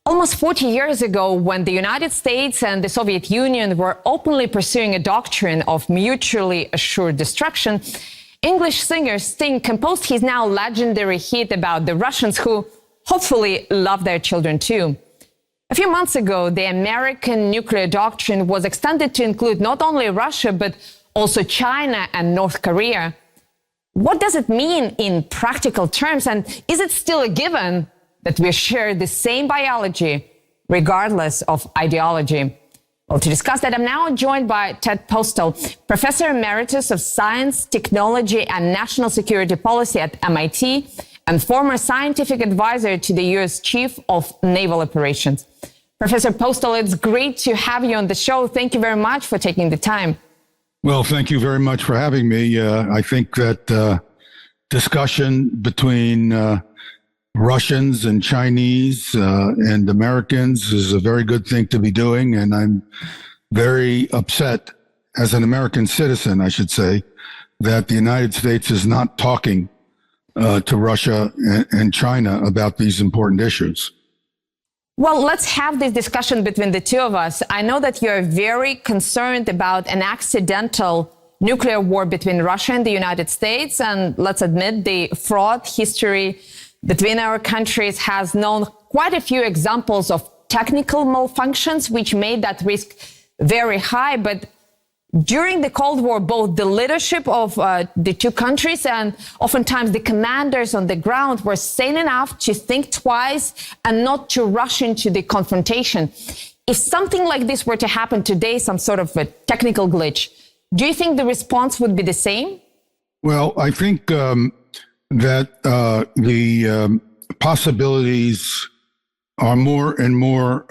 Almost 40 years ago, when the United States and the Soviet Union were openly pursuing a doctrine of mutually assured destruction, English singer Sting composed his now legendary hit about the Russians who hopefully love their children too. A few months ago, the American nuclear doctrine was extended to include not only Russia, but also China and North Korea. What does it mean in practical terms, and is it still a given that we share the same biology, regardless of ideology? Well, to discuss that, I'm now joined by Ted Postol, Professor Emeritus of Science, Technology, and National Security Policy at MIT, and former scientific advisor to the U.S. Chief of Naval Operations. Professor Postol, it's great to have you on the show. Thank you very much for taking the time. Well, thank you very much for having me. I think that discussion between Russians and Chinese and Americans is a very good thing to be doing. And I'm very upset as an American citizen, I should say, that the United States is not talking to Russia and China about these important issues. Well, let's have this discussion between the two of us. I know that you're very concerned about an accidental nuclear war between Russia and the United States. And let's admit, the fraught history between our countries has known quite a few examples of technical malfunctions, which made that risk very high. But during the Cold War, both the leadership of the two countries and oftentimes the commanders on the ground were sane enough to think twice and not to rush into the confrontation. If something like this were to happen today, some sort of a technical glitch, do you think the response would be the same? Well, I think that the possibilities are more and more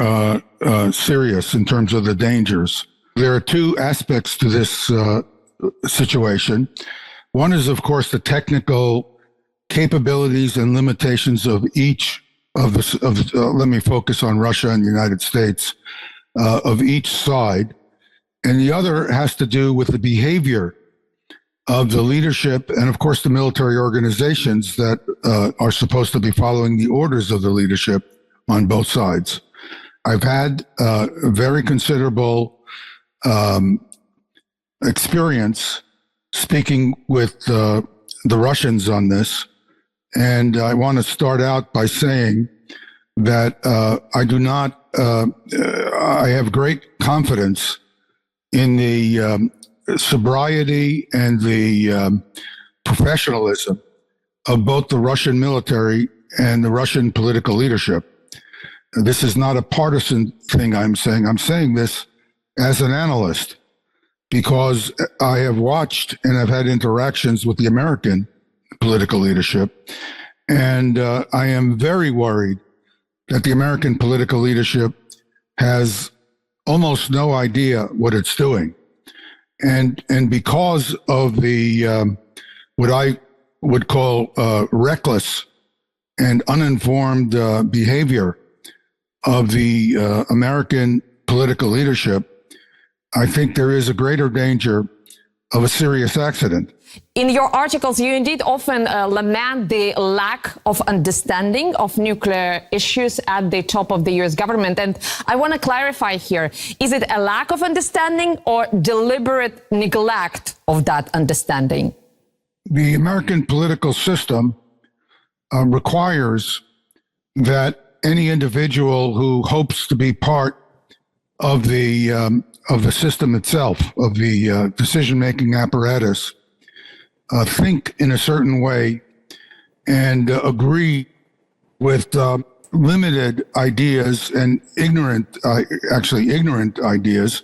serious in terms of the dangers. There are two aspects to this situation. One is, of course, the technical capabilities and limitations of each of the, let me focus on Russia and the United States, of each side. And the other has to do with the behavior of the leadership and, of course, the military organizations that are supposed to be following the orders of the leadership on both sides. I've had very considerable experience speaking with the Russians on this. And I want to start out by saying that I have great confidence in the sobriety and the professionalism of both the Russian military and the Russian political leadership. This is not a partisan thing I'm saying. I'm saying this as an analyst, because I have watched and I've had interactions with the American political leadership, and I am very worried that the American political leadership has almost no idea what it's doing. And because of the what I would call reckless and uninformed behavior of the American political leadership, I think there is a greater danger of a serious accident. In your articles, you indeed often lament the lack of understanding of nuclear issues at the top of the U.S. government. And I want to clarify here, is it a lack of understanding or deliberate neglect of that understanding? The American political system requires that any individual who hopes to be part of the system itself, of the decision-making apparatus, think in a certain way and agree with limited ideas and ignorant ideas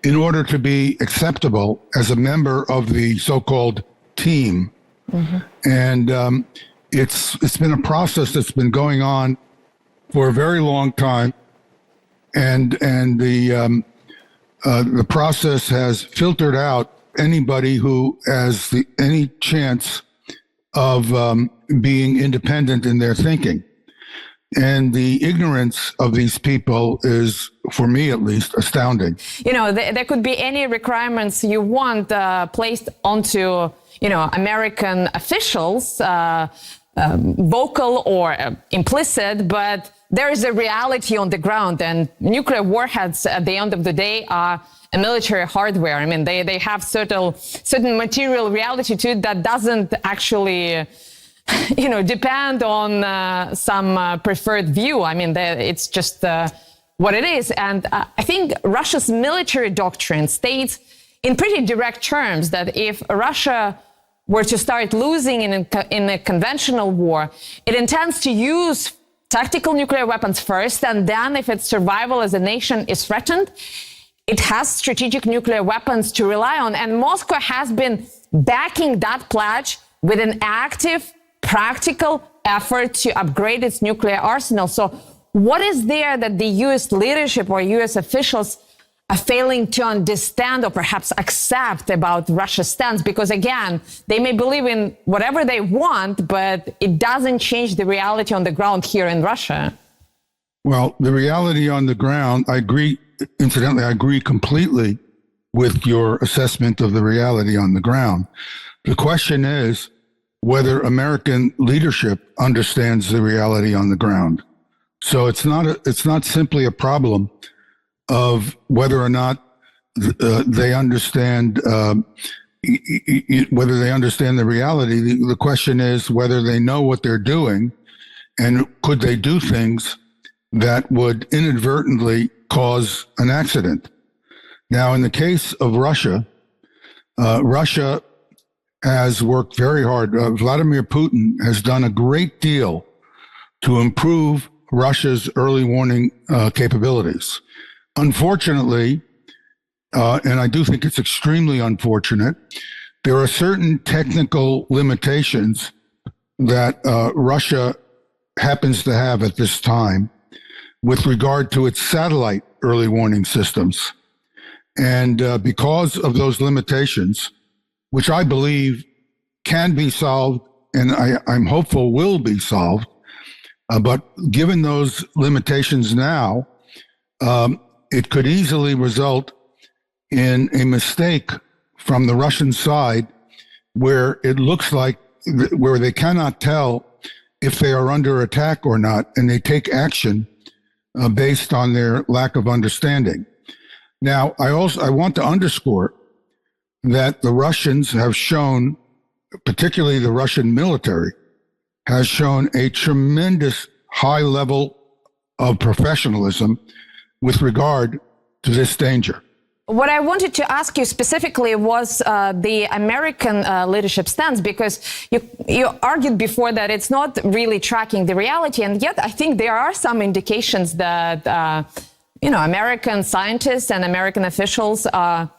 in order to be acceptable as a member of the so-called team. Mm-hmm. And it's been a process that's been going on for a very long time. And the process has filtered out anybody who has any chance of being independent in their thinking. And the ignorance of these people is, for me at least, astounding. You know, there could be any requirements you want placed onto, American officials, vocal or implicit, but there is a reality on the ground, and nuclear warheads at the end of the day are a military hardware. I mean, they have certain material reality to it that doesn't actually, depend on some preferred view. I mean, it's just what it is. And I think Russia's military doctrine states in pretty direct terms that if Russia were to start losing in a conventional war, it intends to use tactical nuclear weapons first, and then if its survival as a nation is threatened, it has strategic nuclear weapons to rely on. And Moscow has been backing that pledge with an active, practical effort to upgrade its nuclear arsenal. So what is there that the U.S. leadership or U.S. officials are failing to understand or perhaps accept about Russia's stance? Because again, they may believe in whatever they want, but it doesn't change the reality on the ground here in Russia. Well, the reality on the ground, I agree. Incidentally, I agree completely with your assessment of the reality on the ground. The question is whether American leadership understands the reality on the ground. So it's not simply a problem of whether or not they understand whether they understand the reality. The question is whether they know what they're doing, and could they do things that would inadvertently cause an accident. Now, in the case of Russia, Russia has worked very hard. Vladimir Putin has done a great deal to improve Russia's early warning capabilities. Unfortunately, and I do think it's extremely unfortunate, there are certain technical limitations that Russia happens to have at this time with regard to its satellite early warning systems. And because of those limitations, which I believe can be solved, and I'm hopeful will be solved, but given those limitations now, it could easily result in a mistake from the Russian side where it looks like where they cannot tell if they are under attack or not, and they take action based on their lack of understanding. Now, I want to underscore that the Russians have shown, particularly the Russian military, has shown a tremendous high level of professionalism with regard to this danger. What I wanted to ask you specifically was the American leadership stance, because you argued before that it's not really tracking the reality, and yet I think there are some indications that American scientists and American officials are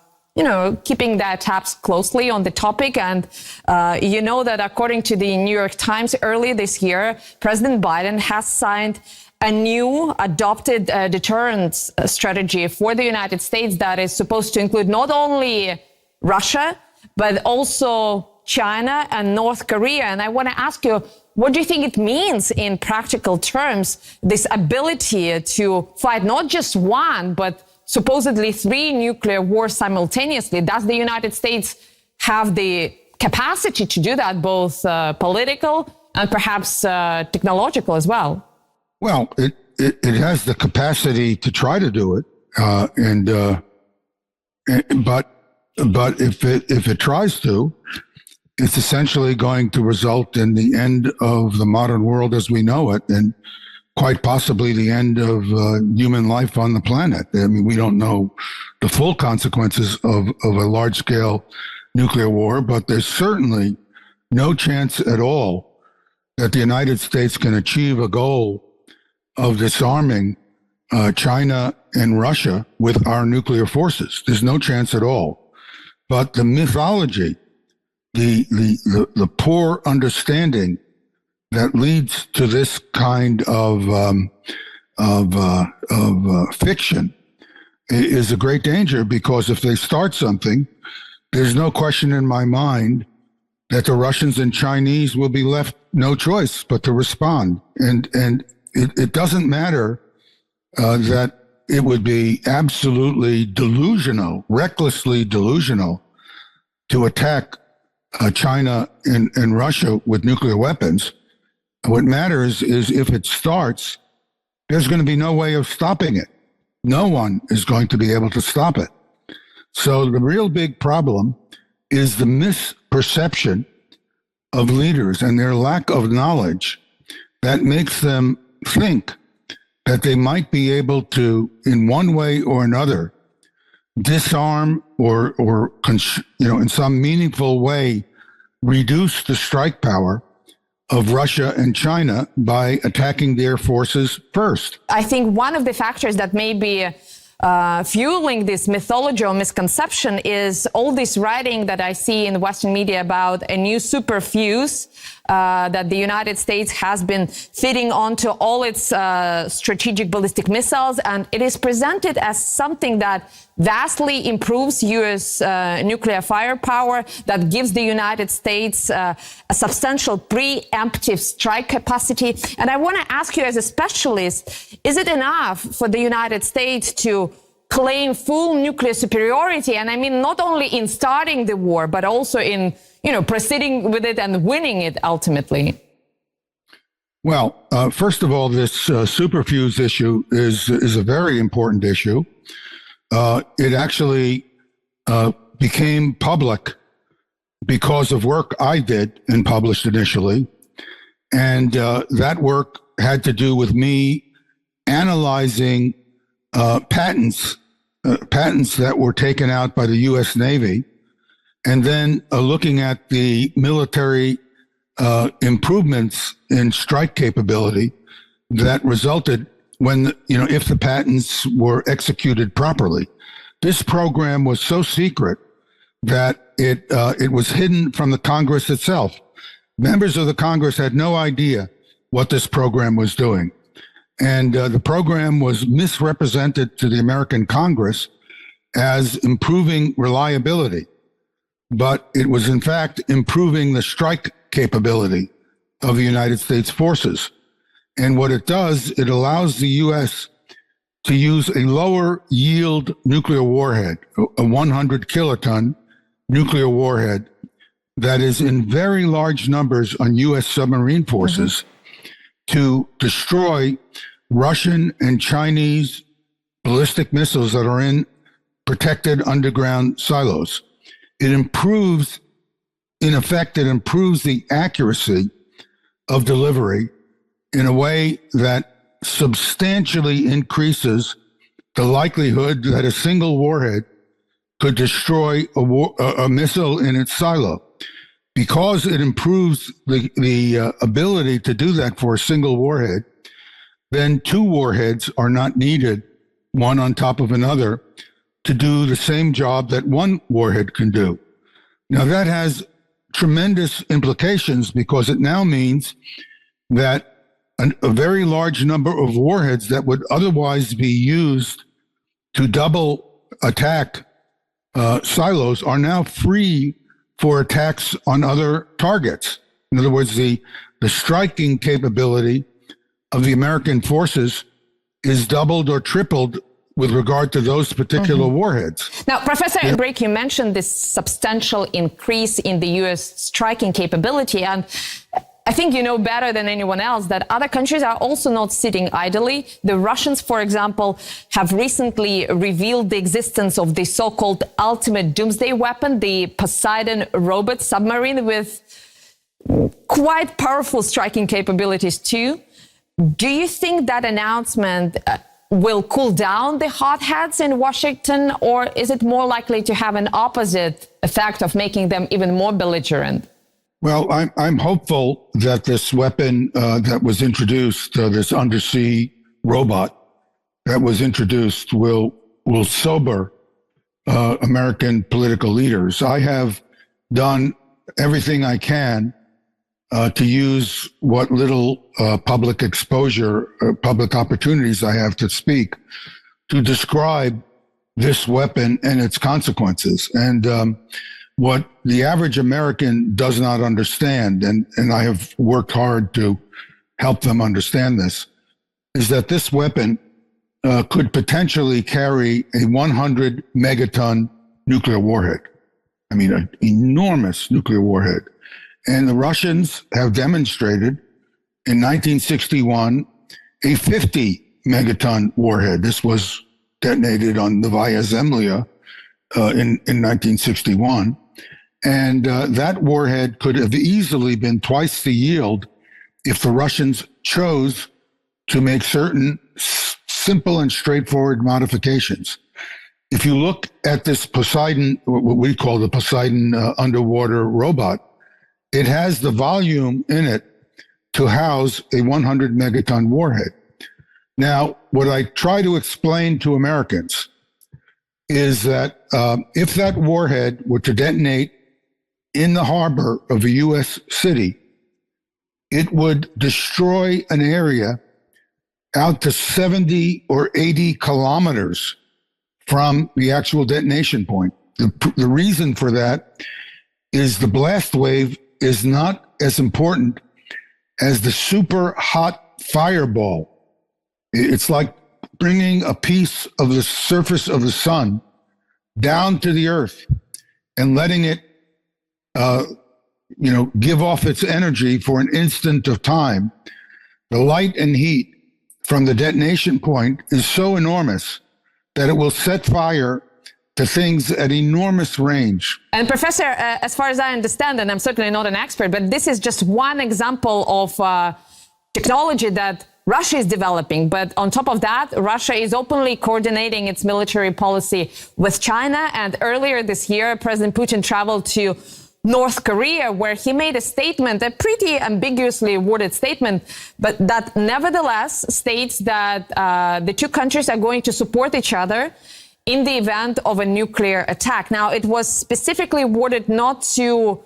keeping their tabs closely on the topic. And that according to the New York Times early this year, President Biden has signed a new adopted deterrence strategy for the United States that is supposed to include not only Russia, but also China and North Korea. And I want to ask you, what do you think it means in practical terms, this ability to fight not just one, but supposedly 3 nuclear wars simultaneously? Does the United States have the capacity to do that, both political and perhaps technological as well? Well, it has the capacity to try to do it, but if it tries to, it's essentially going to result in the end of the modern world as we know it, and quite possibly the end of human life on the planet. I mean, we don't know the full consequences of a large-scale nuclear war, but there's certainly no chance at all that the United States can achieve a goal of disarming China and Russia with our nuclear forces. There's no chance at all. But the mythology, the poor understanding that leads to this kind of fiction is a great danger, because if they start something, there's no question in my mind that the Russians and Chinese will be left no choice but to respond. And it doesn't matter that it would be absolutely delusional, recklessly delusional to attack China and Russia with nuclear weapons. What matters is if it starts, there's going to be no way of stopping it. No one is going to be able to stop it. So the real big problem is the misperception of leaders and their lack of knowledge that makes them think that they might be able to, in one way or another, disarm or in some meaningful way, reduce the strike power of Russia and China by attacking their forces first. I think one of the factors that may be fueling this mythology or misconception is all this writing that I see in the Western media about a new super fuse that the United States has been fitting onto all its strategic ballistic missiles. And it is presented as something that vastly improves U.S. Nuclear firepower, that gives the United States a substantial preemptive strike capacity. And I want to ask you, as a specialist, is it enough for the United States to claim full nuclear superiority? And I mean, not only in starting the war, but also in, proceeding with it and winning it ultimately. Well, first of all, this superfuse issue is a very important issue. It actually became public because of work I did and published initially. And that work had to do with me analyzing patents that were taken out by the U.S. Navy, and then looking at the military improvements in strike capability that resulted when, if the patents were executed properly. This program was so secret that it was hidden from the Congress itself. Members of the Congress had no idea what this program was doing. And the program was misrepresented to the American Congress as improving reliability. But it was, in fact, improving the strike capability of the United States forces. And what it does, it allows the U.S. to use a lower yield nuclear warhead, a 100 kiloton nuclear warhead that is in very large numbers on U.S. submarine forces to destroy Russian and Chinese ballistic missiles that are in protected underground silos. It improves, in effect, it improves the accuracy of delivery in a way that substantially increases the likelihood that a single warhead could destroy a missile in its silo. Because it improves the ability to do that for a single warhead, then two warheads are not needed, one on top of another, to do the same job that one warhead can do. Now, that has tremendous implications because it now means that a very large number of warheads that would otherwise be used to double attack silos are now free for attacks on other targets. In other words, the striking capability of the American forces is doubled or tripled with regard to those particular warheads. Now, Professor Embrick, you mentioned this substantial increase in the U.S. striking capability, and I think you know better than anyone else that other countries are also not sitting idly. The Russians, for example, have recently revealed the existence of the so-called ultimate doomsday weapon, the Poseidon robot submarine with quite powerful striking capabilities too. Do you think that announcement will cool down the hotheads in Washington, or is it more likely to have an opposite effect of making them even more belligerent? Well, I'm hopeful that this weapon that was introduced, this undersea robot that was introduced, will sober American political leaders. I have done everything I can to use what little public exposure, public opportunities I have to speak, to describe this weapon and its consequences. And what the average American does not understand, and I have worked hard to help them understand this, is that this weapon could potentially carry a 100 megaton nuclear warhead. I mean, an enormous nuclear warhead. And the Russians have demonstrated in 1961 a 50 megaton warhead. This was detonated on Novaya Zemlya in 1961. And that warhead could have easily been twice the yield if the Russians chose to make certain simple and straightforward modifications. If you look at this Poseidon, what we call the Poseidon underwater robot, it has the volume in it to house a 100 megaton warhead. Now, what I try to explain to Americans is that if that warhead were to detonate in the harbor of a U.S. city, it would destroy an area out to 70 or 80 kilometers from the actual detonation point. The reason for that is the blast wave is not as important as the super hot fireball. It's like bringing a piece of the surface of the sun down to the earth and letting it give off its energy for an instant of time. The light and heat from the detonation point is so enormous that it will set fire to things at enormous range. And Professor, as far as I understand, and I'm certainly not an expert, but this is just one example of technology that Russia is developing. But on top of that, Russia is openly coordinating its military policy with China. And earlier this year, President Putin traveled to North Korea, where he made a statement, a pretty ambiguously worded statement, but that nevertheless states that the two countries are going to support each other in the event of a nuclear attack. Now, it was specifically worded not to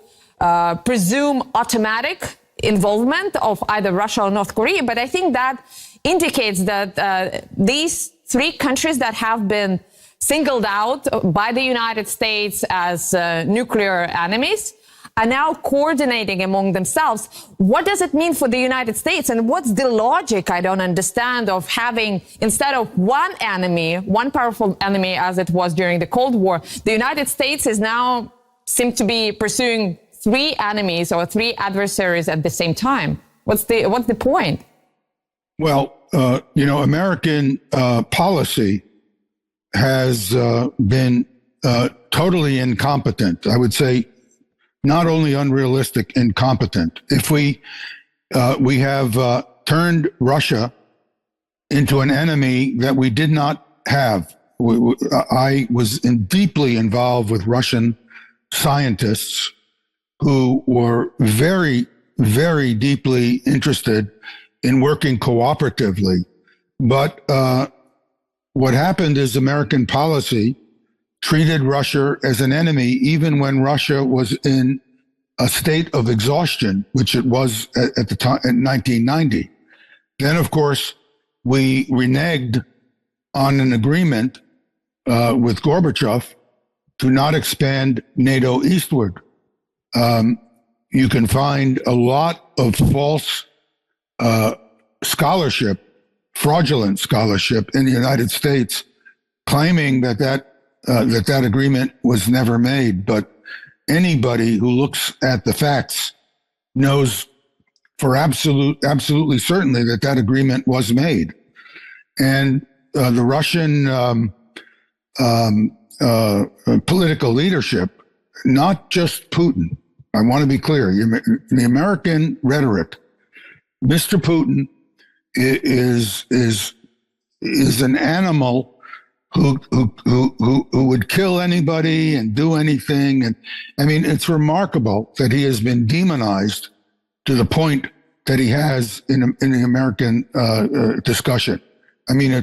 presume automatic involvement of either Russia or North Korea, but I think that indicates that these three countries that have been singled out by the United States as nuclear enemies are now coordinating among themselves. What does it mean for the United States? And what's the logic, I don't understand, of having, instead of one enemy, one powerful enemy as it was during the Cold War, the United States is now seem to be pursuing three enemies or three adversaries at the same time. What's the point? Well, American policy has been totally incompetent. I would say not only unrealistic, incompetent. If we have turned Russia into an enemy that we did not have. I was deeply involved with Russian scientists who were very, very deeply interested in working cooperatively. But what happened is American policy treated Russia as an enemy, even when Russia was in a state of exhaustion, which it was at the time in 1990. Then, of course, we reneged on an agreement with Gorbachev to not expand NATO eastward. You can find a lot of false scholarship, fraudulent scholarship in the United States, claiming that agreement was never made. But anybody who looks at the facts knows for absolutely certainly that agreement was made. And the Russian political leadership, not just Putin, I want to be clear, the American rhetoric, Mr. Putin is an animal who would kill anybody and do anything. And I mean, it's remarkable that he has been demonized to the point that he has in the American discussion. I mean,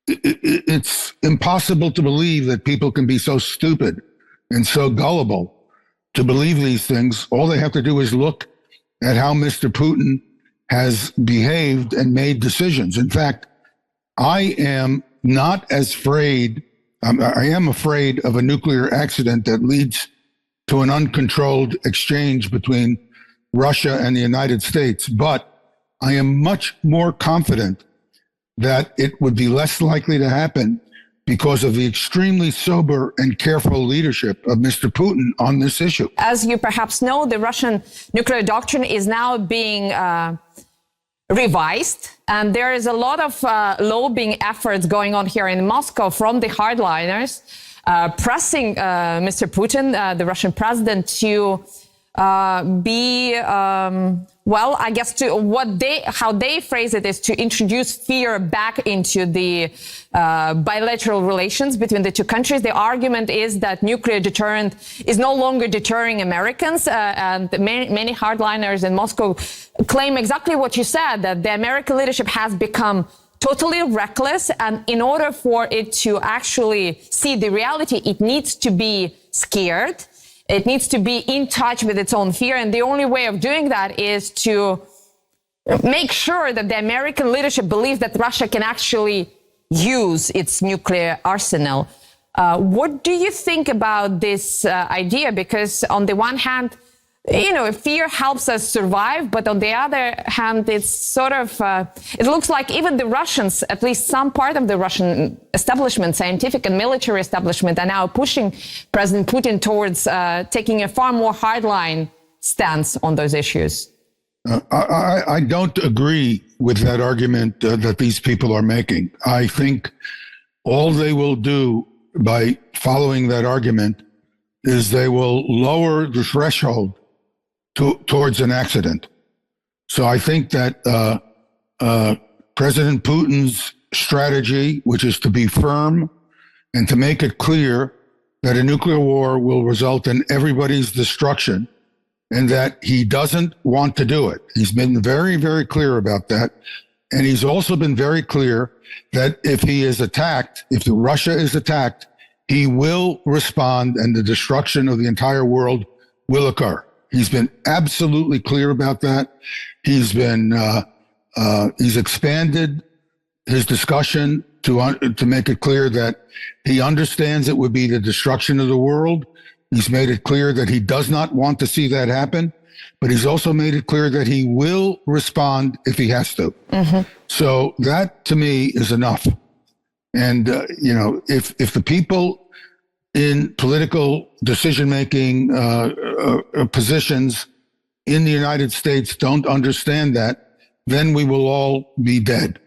it's impossible to believe that people can be so stupid and so gullible to believe these things. All they have to do is look at how Mr. Putin has behaved and made decisions. In fact, I am not as afraid. I am afraid of a nuclear accident that leads to an uncontrolled exchange between Russia and the United States. But I am much more confident that it would be less likely to happen because of the extremely sober and careful leadership of Mr. Putin on this issue. As you perhaps know, the Russian nuclear doctrine is now being revised. And there is a lot of lobbying efforts going on here in Moscow from the hardliners, pressing Mr. Putin, the Russian president, to be, well, I guess how they phrase it is to introduce fear back into the bilateral relations between the two countries. The argument is that nuclear deterrent is no longer deterring Americans, and many hardliners in Moscow claim exactly what you said, that the American leadership has become totally reckless, and in order for it to actually see the reality, it needs to be scared. It needs to be in touch with its own fear. And the only way of doing that is to make sure that the American leadership believes that Russia can actually use its nuclear arsenal. What do you think about this idea? Because on the one hand, you know, fear helps us survive, but on the other hand, it's sort of, it looks like even the Russians, at least some part of the Russian establishment, scientific and military establishment, are now pushing President Putin towards taking a far more hardline stance on those issues. I don't agree with that argument that these people are making. I think all they will do by following that argument is they will lower the threshold towards an accident. So I think that President Putin's strategy, which is to be firm and to make it clear that a nuclear war will result in everybody's destruction, and that he doesn't want to do it. He's been very, very clear about that. And he's also been very clear that if he is attacked, if Russia is attacked, he will respond and the destruction of the entire world will occur. He's been absolutely clear about that. He's been he's expanded his discussion to make it clear that he understands it would be the destruction of the world. He's made it clear that he does not want to see that happen, but he's also made it clear that he will respond if he has to. Mm-hmm. So that to me is enough. And you know, if the people in political decision-making positions in the United States don't understand that, then we will all be dead.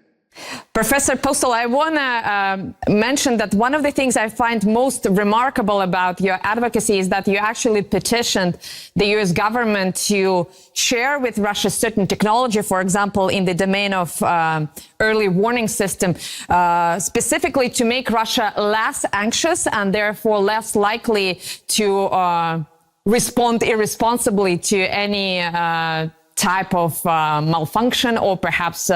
Professor Postol, I want to mention that one of the things I find most remarkable about your advocacy is that you actually petitioned the U.S. government to share with Russia certain technology, for example, in the domain of early warning system, specifically to make Russia less anxious and therefore less likely to respond irresponsibly to any type of malfunction or perhaps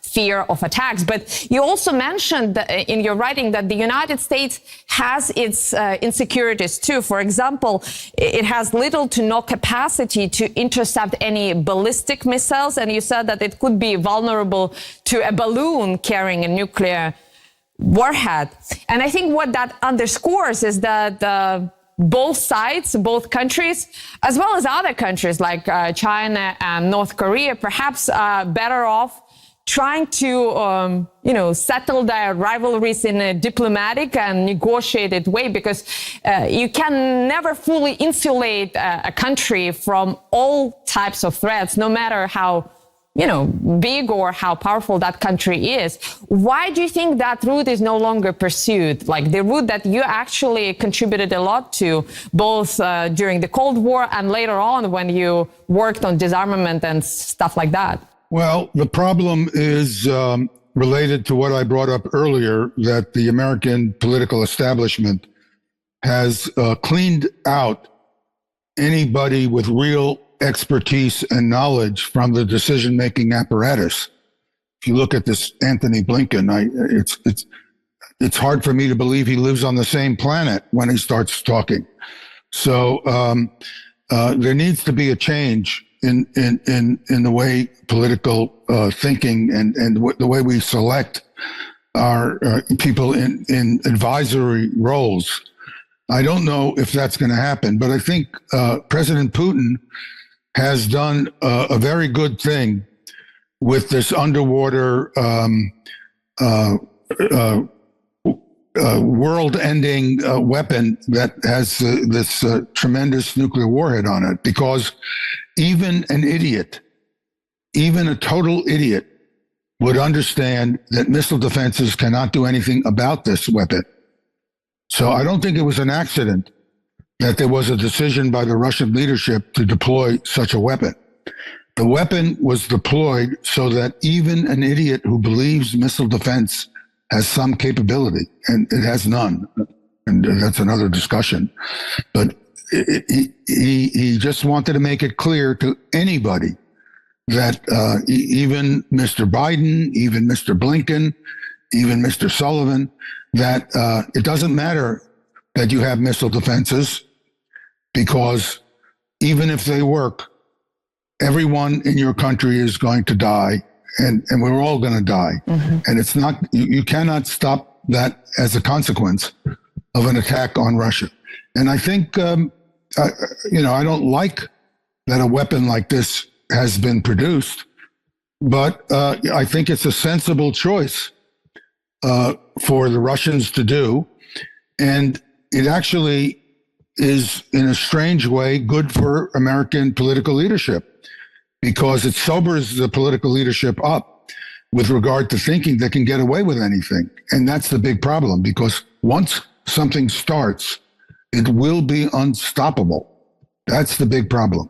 fear of attacks. But you also mentioned in your writing that the United States has its insecurities too. For example, it has little to no capacity to intercept any ballistic missiles, and you said that it could be vulnerable to a balloon carrying a nuclear warhead. And I think what that underscores is that both sides, both countries, as well as other countries like China and North Korea, perhaps are better off trying to, settle their rivalries in a diplomatic and negotiated way, because you can never fully insulate a country from all types of threats, no matter how big or how powerful that country is. Why do you think that route is no longer pursued? Like the route that you actually contributed a lot to, both during the Cold War and later on when you worked on disarmament and stuff like that? Well, the problem is related to what I brought up earlier, that the American political establishment has cleaned out anybody with real expertise and knowledge from the decision-making apparatus. If you look at this Anthony Blinken, it's hard for me to believe he lives on the same planet when he starts talking. So there needs to be a change in the way political thinking and the way we select our people in advisory roles. I don't know if that's going to happen, but I think President Putin has done a very good thing with this underwater world-ending weapon that has this tremendous nuclear warhead on it, because even an idiot even a total idiot would understand that missile defenses cannot do anything about this weapon. So I don't think it was an accident that there was a decision by the Russian leadership to deploy such a weapon. The weapon was deployed so that even an idiot who believes missile defense has some capability, and it has none, and that's another discussion, but he just wanted to make it clear to anybody that even Mr. Biden, even Mr. Blinken, even Mr. Sullivan, that it doesn't matter that you have missile defenses, because even if they work, everyone in your country is going to die, and we're all going to die. Mm-hmm. And it's not, you cannot stop that as a consequence of an attack on Russia. And I think, I don't like that a weapon like this has been produced, but I think it's a sensible choice for the Russians to do. And it actually is, in a strange way, good for American political leadership, because it sobers the political leadership up with regard to thinking they can get away with anything. And that's the big problem, because once something starts, it will be unstoppable. That's the big problem.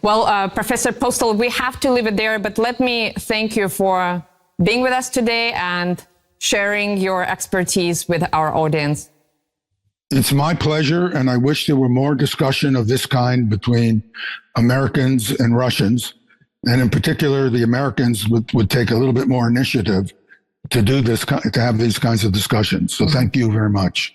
Well, Professor Postol, we have to leave it there, but let me thank you for being with us today and sharing your expertise with our audience. It's my pleasure, and I wish there were more discussion of this kind between Americans and Russians, and in particular, the Americans would take a little bit more initiative to do this, to have these kinds of discussions. So thank you very much.